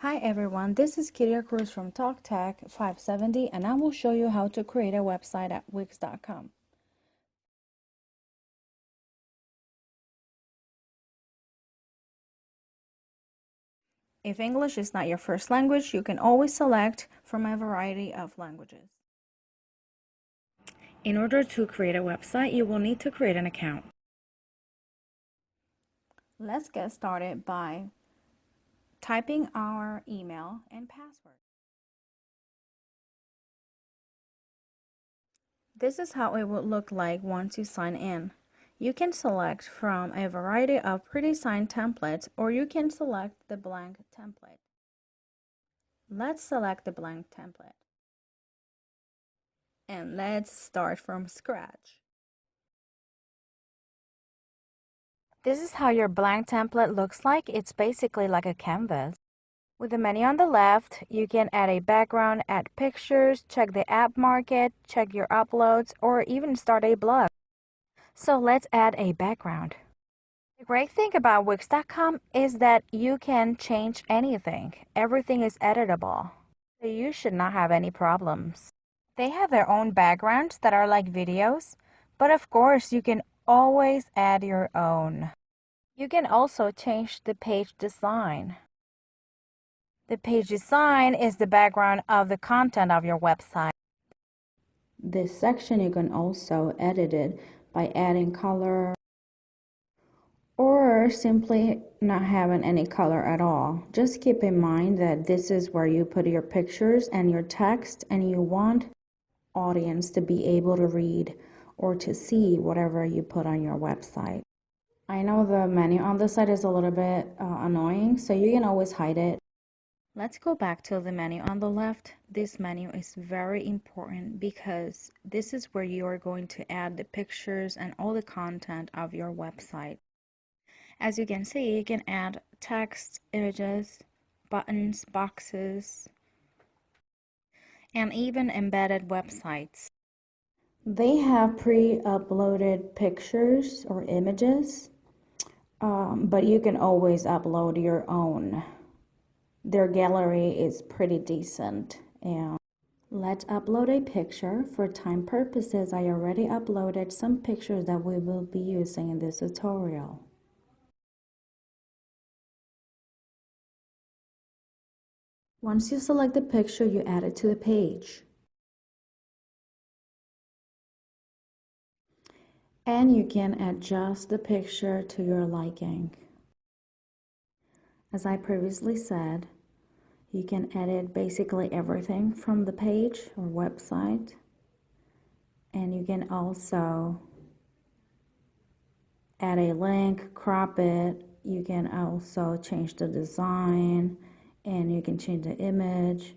Hi everyone, this is Kiria Cruz from TalkTech 570 and I will show you how to create a website at Wix.com. If English is not your first language, you can always select from a variety of languages. In order to create a website, you will need to create an account. Let's get started by typing our email and password. This is how it would look like once you sign in. You can select from a variety of pre-designed templates or you can select the blank template. Let's select the blank template. And let's start from scratch. This is how your blank template looks like. It's basically like a canvas. With the menu on the left, you can add a background, add pictures, check the app market, check your uploads, or even start a blog. So let's add a background. The great thing about Wix.com is that you can change anything. Everything is editable. So you should not have any problems. They have their own backgrounds that are like videos, but of course you can always add your own. You can also change the page design. The page design is the background of the content of your website. This section you can also edit it by adding color or simply not having any color at all. Just keep in mind that this is where you put your pictures and your text, and you want audience to be able to read or to see whatever you put on your website. I know the menu on the side is a little bit annoying, so you can always hide it. Let's go back to the menu on the left. This menu is very important because this is where you are going to add the pictures and all the content of your website. As you can see, you can add text, images, buttons, boxes, and even embedded websites. They have pre-uploaded pictures or images, but you can always upload your own. Their gallery is pretty decent. And let's upload a picture. For time purposes, I already uploaded some pictures that we will be using in this tutorial. Once you select the picture, you add it to the page. And you can adjust the picture to your liking. As I previously said, you can edit basically everything from the page or website. And you can also add a link, crop it. You can also change the design, and you can change the image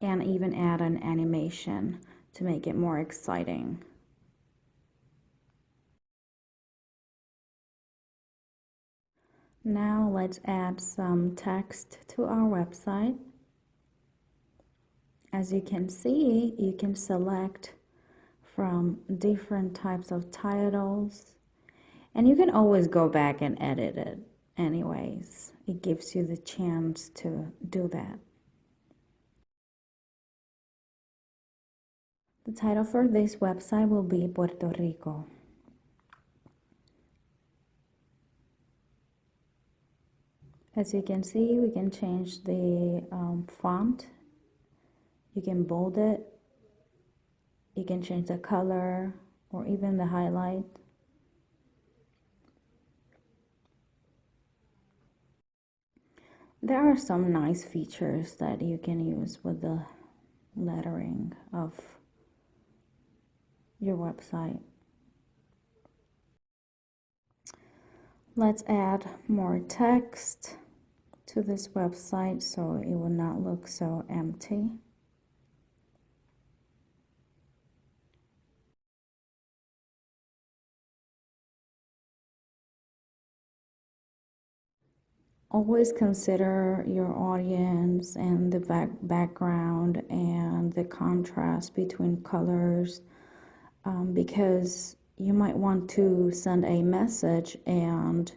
and even add an animation to make it more exciting. Now let's add some text to our website. As you can see, you can select from different types of titles, and you can always go back and edit it anyways. It gives you the chance to do that. The title for this website will be Puerto Rico. As you can see, we can change the font. You can bold it. You can change the color or even the highlight. There are some nice features that you can use with the lettering of your website. Let's add more text to this website so it will not look so empty. Always consider your audience and the background and the contrast between colors, because you might want to send a message and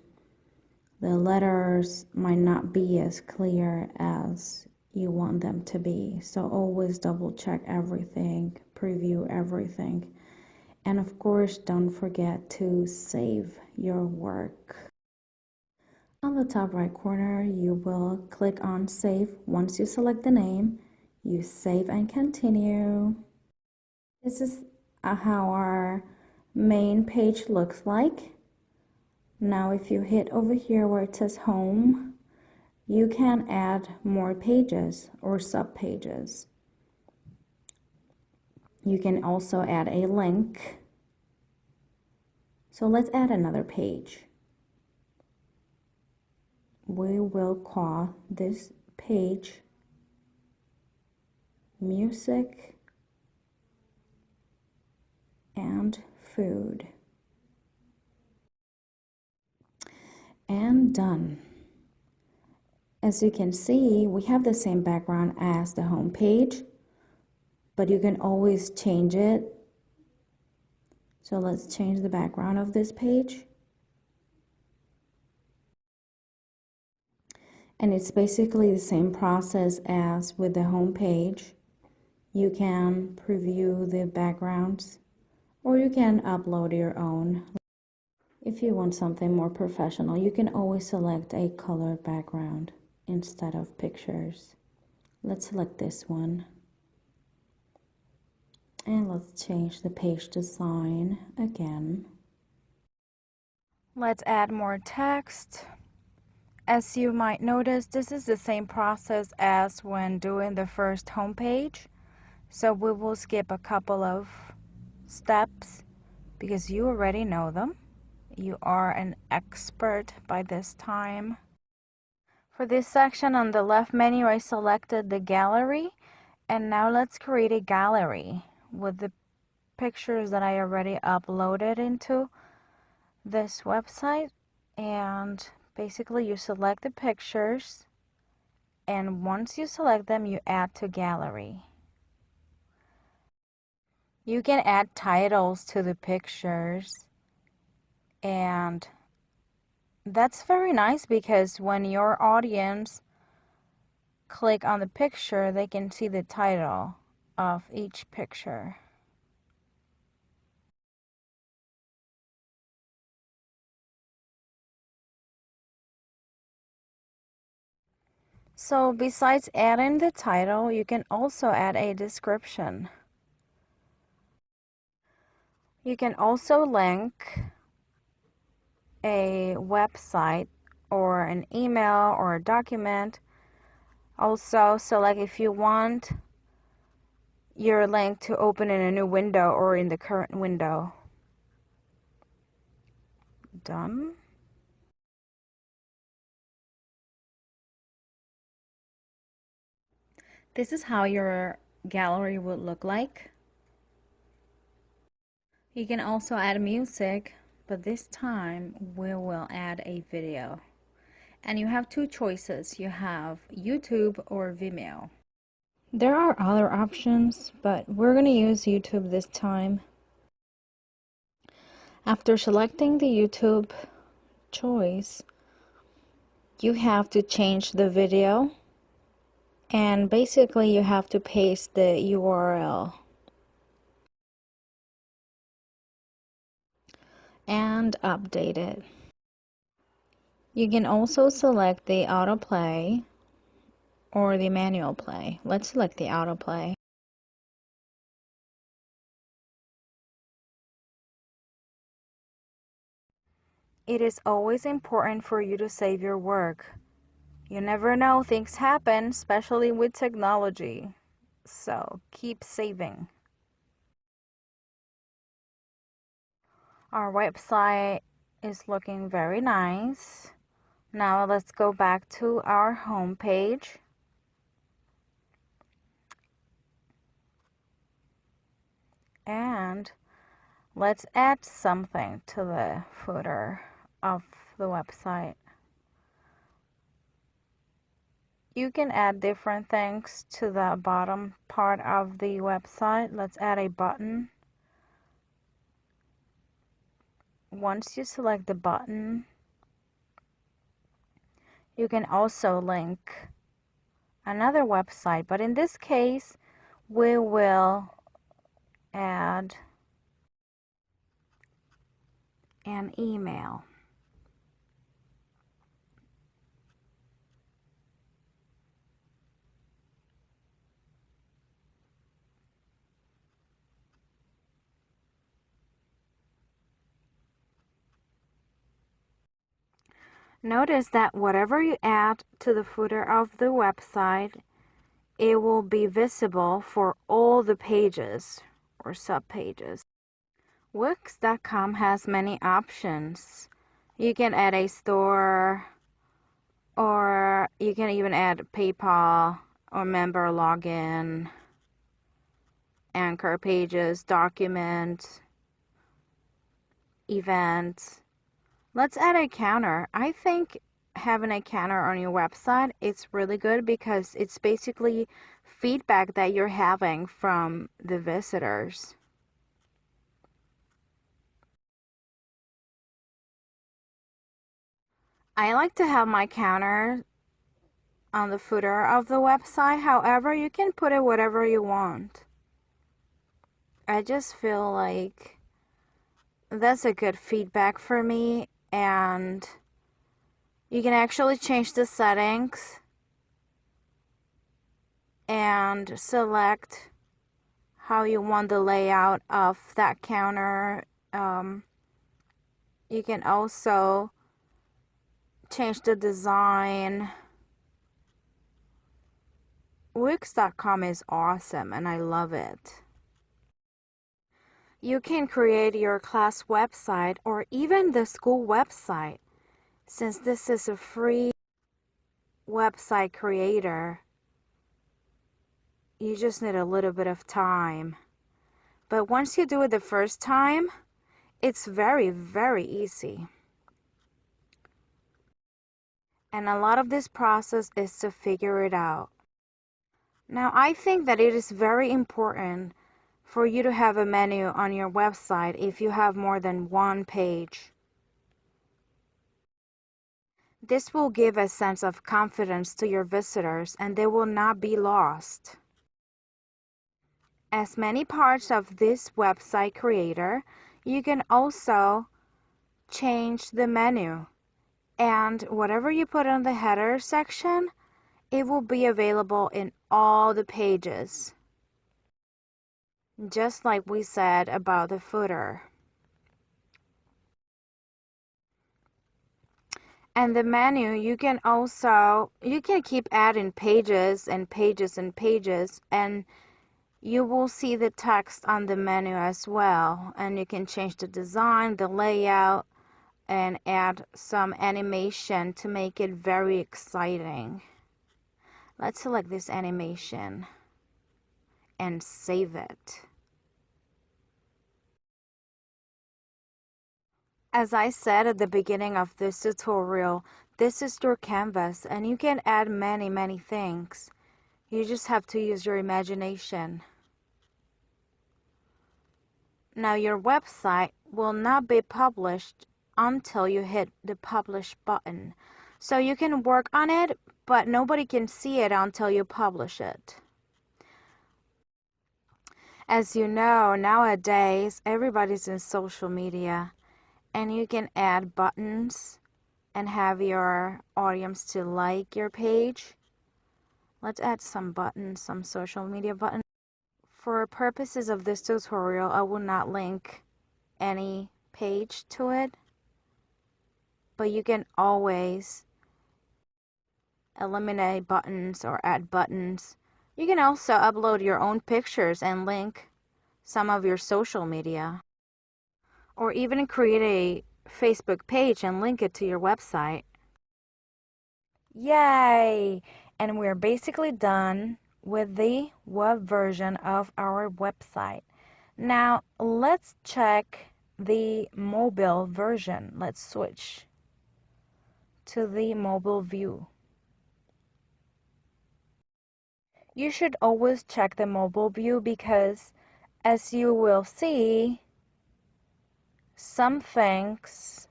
the letters might not be as clear as you want them to be. So always double check everything, preview everything. And of course, don't forget to save your work. On the top right corner, you will click on Save. Once you select the name, you save and continue. This is how our main page looks like. Now if you hit over here where it says Home, you can add more pages or sub-pages. You can also add a link. So let's add another page. We will call this page Music and Food. And done. As you can see, we have the same background as the home page, but you can always change it. So let's change the background of this page. And it's basically the same process as with the home page. You can preview the backgrounds, or you can upload your own. If you want something more professional, you can always select a colored background instead of pictures. Let's select this one. And let's change the page design again. Let's add more text. As you might notice, this is the same process as when doing the first homepage. So we will skip a couple of steps because you already know them. You are an expert by this time. For this section on the left menu, I selected the gallery. And now let's create a gallery with the pictures that I already uploaded into this website. And basically you select the pictures, and once you select them, you add to gallery. You can add titles to the pictures, and that's very nice because when your audience click on the picture, they can see the title of each picture. So besides adding the title, you can also add a description. You can also link a website or an email or a document. Also select if you want your link to open in a new window or in the current window. Done. This is how your gallery would look like. You can also add music, but this time we will add a video. And you have two choices. You have YouTube or Vimeo. There are other options, but we're going to use YouTube this time. After selecting the YouTube choice, you have to change the video, and basically you have to paste the URL and update it. You can also select the autoplay or the manual play. Let's select the autoplay. It is always important for you to save your work. You never know, things happen, especially with technology. So keep saving. Our website is looking very nice. Now let's go back to our home page. And let's add something to the footer of the website. You can add different things to the bottom part of the website. Let's add a button. Once you select the button, You can also link another website, but in this case, we will add an email. Notice that whatever you add to the footer of the website, it will be visible for all the pages or subpages. Wix.com has many options. You can add a store, or you can even add PayPal or member login, anchor pages, documents, events. Let's add a counter. I think having a counter on your website is really good because it's basically feedback that you're having from the visitors. I like to have my counter on the footer of the website. However, you can put it whatever you want. I just feel like that's a good feedback for me, and you can actually change the settings and select how you want the layout of that counter. You can also change the design. Wix.com is awesome and I love it. You can create your class website or even the school website. Since this is a free website creator, you just need a little bit of time. But once you do it the first time, it's very, very easy. And a lot of this process is to figure it out. Now, I think that it is very important for you to have a menu on your website if you have more than one page. This will give a sense of confidence to your visitors and they will not be lost. As many parts of this website creator, you can also change the menu, and whatever you put on the header section, it will be available in all the pages, just like we said about the footer. And the menu, you can keep adding pages and pages and pages, and you will see the text on the menu as well, and you can change the design, the layout, and add some animation to make it very exciting. Let's select this animation and save it. As I said at the beginning of this tutorial, this is your canvas and you can add many things. You just have to use your imagination. Now your website will not be published until you hit the publish button. So you can work on it, but nobody can see it until you publish it. As you know, nowadays everybody's in social media, and you can add buttons and have your audience to like your page. Let's add some buttons, some social media buttons. For purposes of this tutorial, I will not link any page to it, but you can always eliminate buttons or add buttons. You can also upload your own pictures and link some of your social media, or even create a Facebook page and link it to your website. Yay! And we're basically done with the web version of our website. Now let's check the mobile version. Let's switch to the mobile view. You should always check the mobile view because, as you will see, some things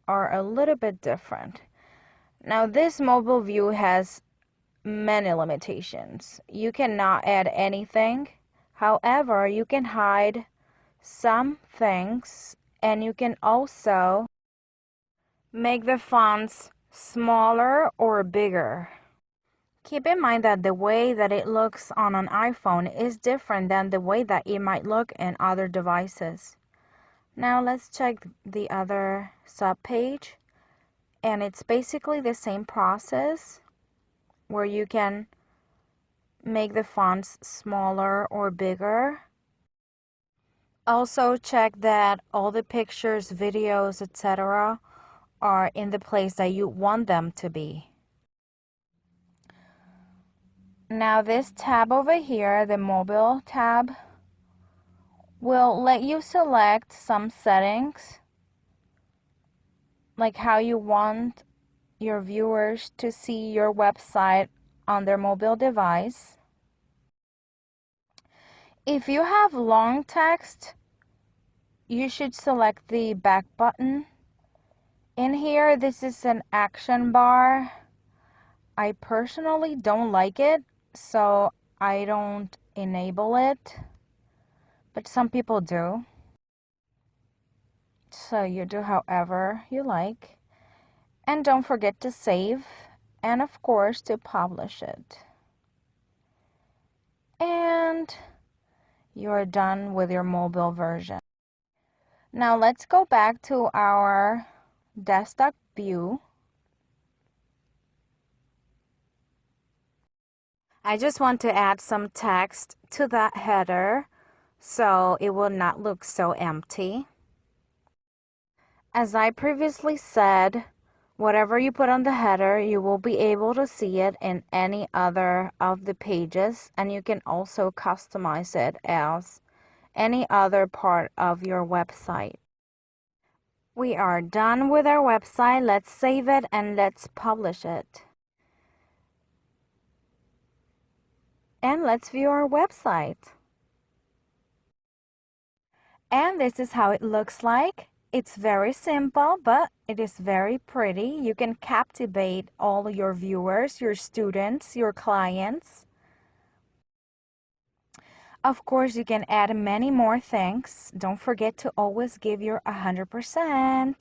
are a little bit different. Now this mobile view has many limitations. You cannot add anything. However, you can hide some things, and you can also make the fonts smaller or bigger. Keep in mind that the way that it looks on an iPhone is different than the way that it might look in other devices. Now let's check the other subpage, and it's basically the same process where you can make the fonts smaller or bigger. Also check that all the pictures, videos, etc. are in the place that you want them to be. Now this tab over here, the mobile tab, will let you select some settings, like how you want your viewers to see your website on their mobile device. If you have long text, you should select the back button. In here, this is an action bar. I personally don't like it, so I don't enable it, but some people do. So you do however you like. And don't forget to save, and of course to publish it. And you're done with your mobile version. Now let's go back to our desktop view. I just want to add some text to that header so it will not look so empty. As I previously said, whatever you put on the header, you will be able to see it in any other of the pages, and you can also customize it as any other part of your website. We are done with our website. Let's save it and let's publish it. And let's view our website. And this is how it looks like. It's very simple, but it is very pretty. You can captivate all your viewers, your students, your clients. Of course, you can add many more things. Don't forget to always give your 100%.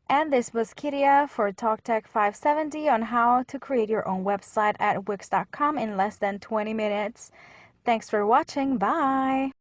And this was Kiria for TalkTech 570 on how to create your own website at Wix.com in less than 20 minutes. Thanks for watching. Bye!